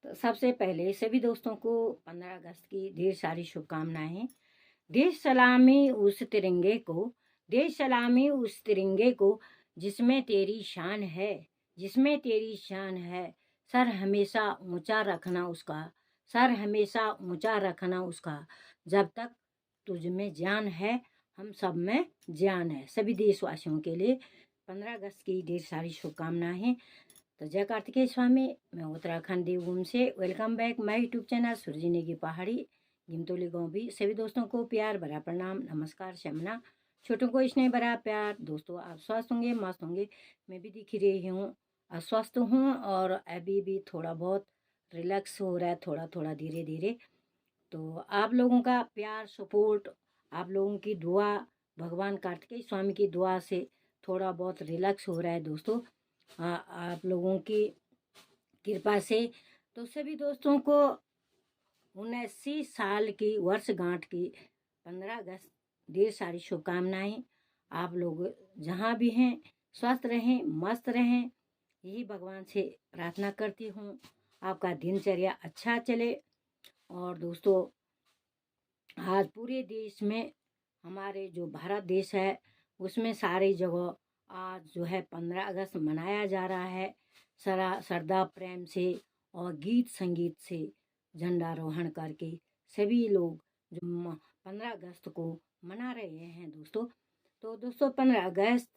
तो सबसे पहले सभी दोस्तों को 15 अगस्त की ढेर सारी शुभकामनाएं। देश सलामी उस तिरंगे को, देश सलामी उस तिरंगे को जिसमें तेरी शान है, जिसमें तेरी शान है। सर हमेशा ऊंचा रखना उसका, सर हमेशा ऊंचा रखना उसका। जब तक तुझ में जान है, हम सब में जान है। सभी देशवासियों के लिए 15 अगस्त की ढेर सारी शुभकामनाएं। तो जय कार्तिकेय स्वामी। मैं उत्तराखंड देवभूमि से welcome back my YouTube channel सुरजीने की पहाड़ी गिमतोली गाँव भी। सभी दोस्तों को प्यार भरा प्रणाम, नमस्कार, शमना। छोटों को स्नेह भरा प्यार। दोस्तों आप स्वस्थ होंगे, मस्त होंगे। मैं भी दिख रही हूँ अस्वस्थ हूँ और अभी भी थोड़ा बहुत रिलैक्स हो रहा है, थोड़ा थोड़ा धीरे धीरे। तो आप लोगों का प्यार, सपोर्ट, आप लोगों की दुआ, भगवान कार्तिकेय स्वामी की दुआ से थोड़ा बहुत रिलैक्स हो रहा है दोस्तों। आप लोगों की कृपा से। तो सभी दोस्तों को 79 साल की वर्षगांठ की 15 अगस्त ढेर सारी शुभकामनाएं। आप लोग जहाँ भी हैं स्वस्थ रहें, मस्त रहें, यही भगवान से प्रार्थना करती हूँ। आपका दिनचर्या अच्छा चले। और दोस्तों आज पूरे देश में, हमारे जो भारत देश है उसमें सारी जगह आज जो है 15 अगस्त मनाया जा रहा है। श्रद्धा प्रेम से और गीत संगीत से झंडारोहण करके सभी लोग जो 15 अगस्त को मना रहे हैं दोस्तों। तो दोस्तों 15 अगस्त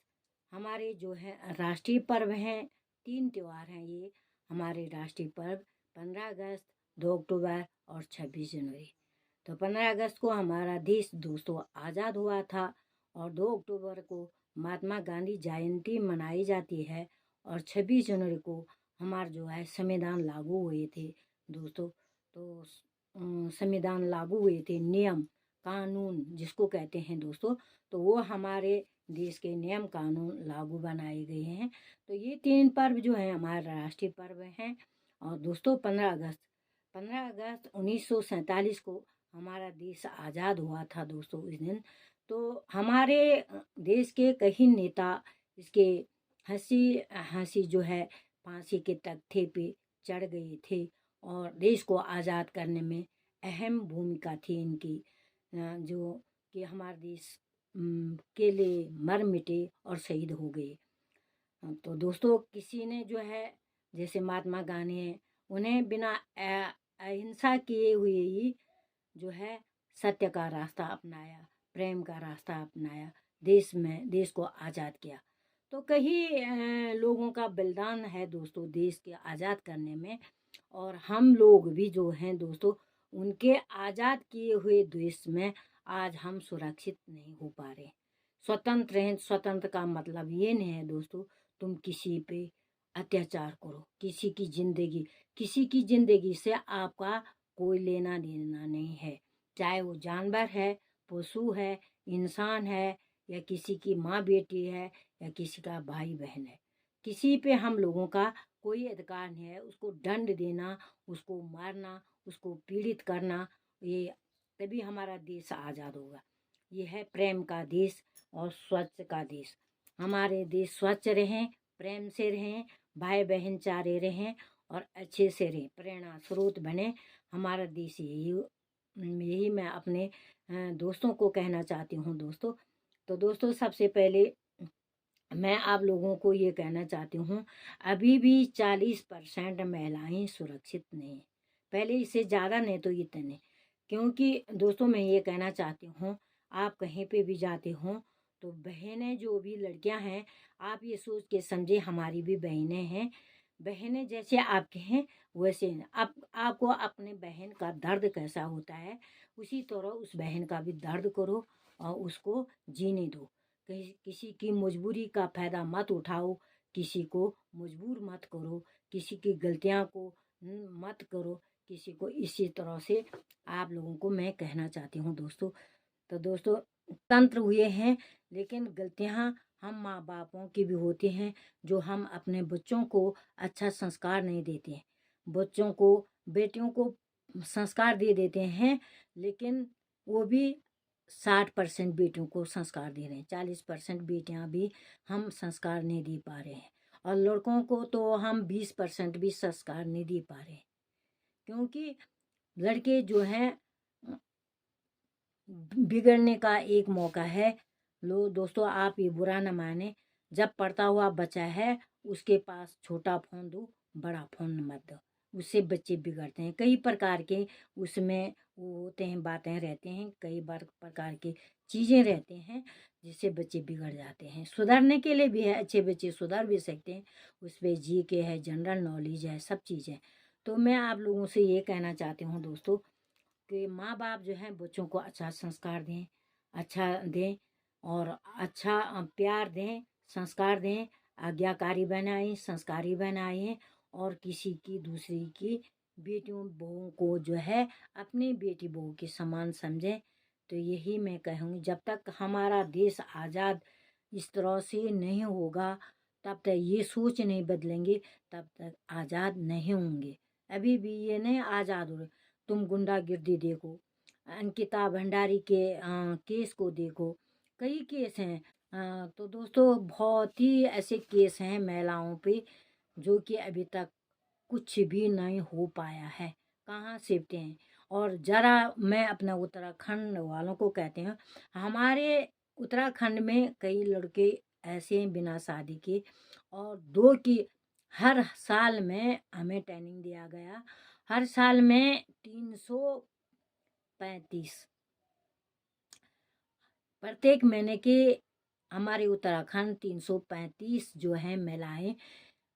हमारे जो है राष्ट्रीय पर्व हैं। 3 त्योहार हैं ये हमारे राष्ट्रीय पर्व, 15 अगस्त, 2 अक्टूबर और 26 जनवरी। तो 15 अगस्त को हमारा देश दोस्तों आज़ाद हुआ था और 2 अक्टूबर को महात्मा गांधी जयंती मनाई जाती है और 26 जनवरी को हमारा जो है संविधान लागू हुए थे दोस्तों। तो संविधान लागू हुए थे, नियम कानून जिसको कहते हैं दोस्तों। तो वो हमारे देश के नियम कानून लागू बनाए गए हैं। तो ये 3 पर्व जो है हमारे राष्ट्रीय पर्व हैं। और दोस्तों 15 अगस्त 1947 को हमारा देश आज़ाद हुआ था दोस्तों इस दिन। तो हमारे देश के कई नेता इसके हंसी हंसी जो है फांसी के तख्ते पे चढ़ गए थे और देश को आज़ाद करने में अहम भूमिका थी इनकी। जो कि हमारे देश के लिए मर मिटे और शहीद हो गए। तो दोस्तों किसी ने जो है जैसे महात्मा गांधी हैं, उन्हें बिना अहिंसा किए हुए ही जो है सत्य का रास्ता अपनाया, प्रेम का रास्ता अपनाया, देश को आज़ाद किया। तो कई लोगों का बलिदान है दोस्तों देश के आज़ाद करने में। और हम लोग भी जो हैं दोस्तों उनके आज़ाद किए हुए देश में आज हम सुरक्षित नहीं हो पा रहे। स्वतंत्र हैं। स्वतंत्र का मतलब ये नहीं है दोस्तों तुम किसी पे अत्याचार करो, किसी की जिंदगी से आपका कोई लेना देना नहीं है। चाहे वो जानवर है, पशु है, इंसान है, या किसी की माँ बेटी है, या किसी का भाई बहन है, किसी पे हम लोगों का कोई अधिकार नहीं है उसको दंड देना, उसको मारना, उसको पीड़ित करना। ये तभी हमारा देश आज़ाद होगा। ये है प्रेम का देश और स्वच्छ का देश। हमारे देश स्वच्छ रहें, प्रेम से रहें, भाई बहन चारे रहें और अच्छे से रहें, प्रेरणा स्रोत बने हमारा देश। यही मैं अपने दोस्तों को कहना चाहती हूँ दोस्तों। तो दोस्तों सबसे पहले मैं आप लोगों को ये कहना चाहती हूँ, अभी भी 40% महिलाएं सुरक्षित नहीं। पहले इससे ज़्यादा नहीं तो इतने। क्योंकि दोस्तों मैं ये कहना चाहती हूँ, आप कहीं पे भी जाते हो तो बहनें जो भी लड़कियां हैं, आप ये सोच के समझे हमारी भी बहनें हैं। बहनें जैसे आपके हैं वैसे आप आपको अपने बहन का दर्द कैसा होता है उसी तरह उस बहन का भी दर्द करो और उसको जीने दो। किसी की मजबूरी का फ़ायदा मत उठाओ, किसी को मजबूर मत करो, किसी की गलतियां को मत करो किसी को। इसी तरह से आप लोगों को मैं कहना चाहती हूँ दोस्तों। तो दोस्तों तंत्र हुए हैं लेकिन गलतियां हम माँ बापों की भी होती हैं, जो हम अपने बच्चों को अच्छा संस्कार नहीं देते हैं। बच्चों को, बेटियों को संस्कार दे देते हैं लेकिन वो भी 60% बेटियों को संस्कार दे रहे हैं, 40% बेटियां भी हम संस्कार नहीं दे पा रहे हैं। और लड़कों को तो हम 20% भी संस्कार नहीं दे पा रहे हैं। क्योंकि लड़के जो हैं बिगड़ने का एक मौका है। लो दोस्तों, आप ये बुरा न माने, जब पढ़ता हुआ बच्चा है उसके पास छोटा फ़ोन दो, बड़ा फ़ोन मत दो, उससे बच्चे बिगड़ते हैं। कई प्रकार के उसमें वो होते हैं, बातें रहते हैं, कई बार प्रकार की चीज़ें रहते हैं जिससे बच्चे बिगड़ जाते हैं। सुधरने के लिए भी है, अच्छे बच्चे सुधर भी सकते हैं। उस पर जीके है, जनरल नॉलेज है, सब चीज़ें। तो मैं आप लोगों से ये कहना चाहती हूँ दोस्तों कि माँ बाप जो है बच्चों को अच्छा संस्कार दें, अच्छा दें और अच्छा प्यार दें, संस्कार दें, आज्ञाकारी बनाएं, संस्कारी बनाएं और किसी की दूसरी की बेटियों बहुओं को जो है अपनी बेटी बहू के समान समझें। तो यही मैं कहूँगी, जब तक हमारा देश आज़ाद इस तरह से नहीं होगा, तब तक ये सोच नहीं बदलेंगे, तब तक आज़ाद नहीं होंगे। अभी भी ये नहीं आज़ाद हो रहे। तुम गुंडागिर्दी देखो, अंकिता भंडारी के केस को देखो, कई केस हैं। तो दोस्तों बहुत ही ऐसे केस हैं महिलाओं पे जो कि अभी तक कुछ भी नहीं हो पाया है, कहाँ सेफते हैं। और ज़रा मैं अपना उत्तराखंड वालों को कहते हैं, हमारे उत्तराखंड में कई लड़के ऐसे हैं बिना शादी के, और दो की हर साल में हमें ट्रेनिंग दिया गया, हर साल में 335 प्रत्येक महीने के हमारे उत्तराखंड 335 जो है महिलाएं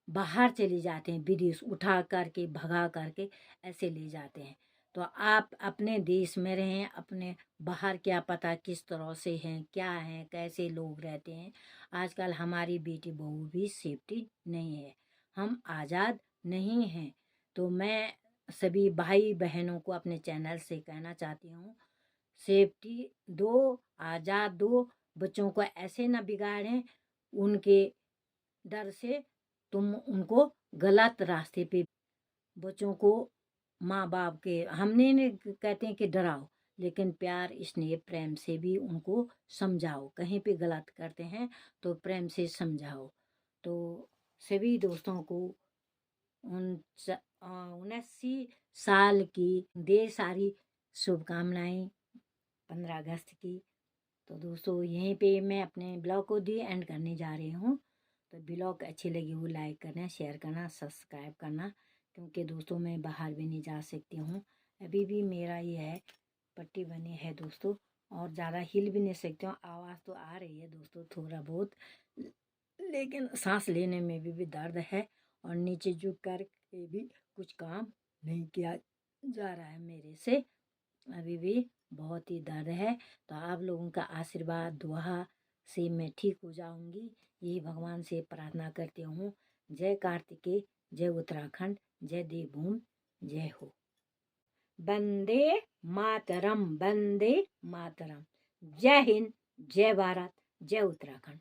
बाहर चली जाते हैं, विदेश उठा करके भगा करके ऐसे ले जाते हैं। तो आप अपने देश में रहें, अपने बाहर क्या पता किस तरह से हैं, क्या हैं, कैसे लोग रहते हैं। आजकल हमारी बेटी बहू भी सेफ्टी नहीं है, हम आज़ाद नहीं हैं। तो मैं सभी भाई बहनों को अपने चैनल से कहना चाहती हूँ, सेफ्टी दो, आज़ाद दो, बच्चों को ऐसे न बिगाड़ें उनके डर से। तुम उनको गलत रास्ते पे, बच्चों को माँ बाप के हमने ने कहते हैं कि डराओ, लेकिन प्यार स्नेह प्रेम से भी उनको समझाओ। कहीं पे गलत करते हैं तो प्रेम से समझाओ। तो सभी दोस्तों को 79 साल की ढेर सारी शुभकामनाएं 15 अगस्त की। तो दोस्तों यहीं पे मैं अपने ब्लॉग को दी एंड करने जा रही हूँ। तो ब्लॉग अच्छी लगी हो लाइक करना, शेयर करना, सब्सक्राइब करना, क्योंकि दोस्तों मैं बाहर भी नहीं जा सकती हूँ। अभी भी मेरा ये है पट्टी बनी है दोस्तों, और ज़्यादा हिल भी नहीं सकती हूँ। आवाज़ तो आ रही है दोस्तों थोड़ा बहुत, लेकिन सांस लेने में भी दर्द है, और नीचे झुक कर के भी कुछ काम नहीं किया जा रहा है मेरे से, अभी भी बहुत ही दर्द है। तो आप लोगों का आशीर्वाद दुआ से मैं ठीक हो जाऊंगी, यही भगवान से प्रार्थना करती हूँ। जय कार्तिकेय, जय उत्तराखंड, जय देवभूमि, जय हो। वंदे मातरम, वंदे मातरम। जय हिंद, जय भारत, जय उत्तराखंड।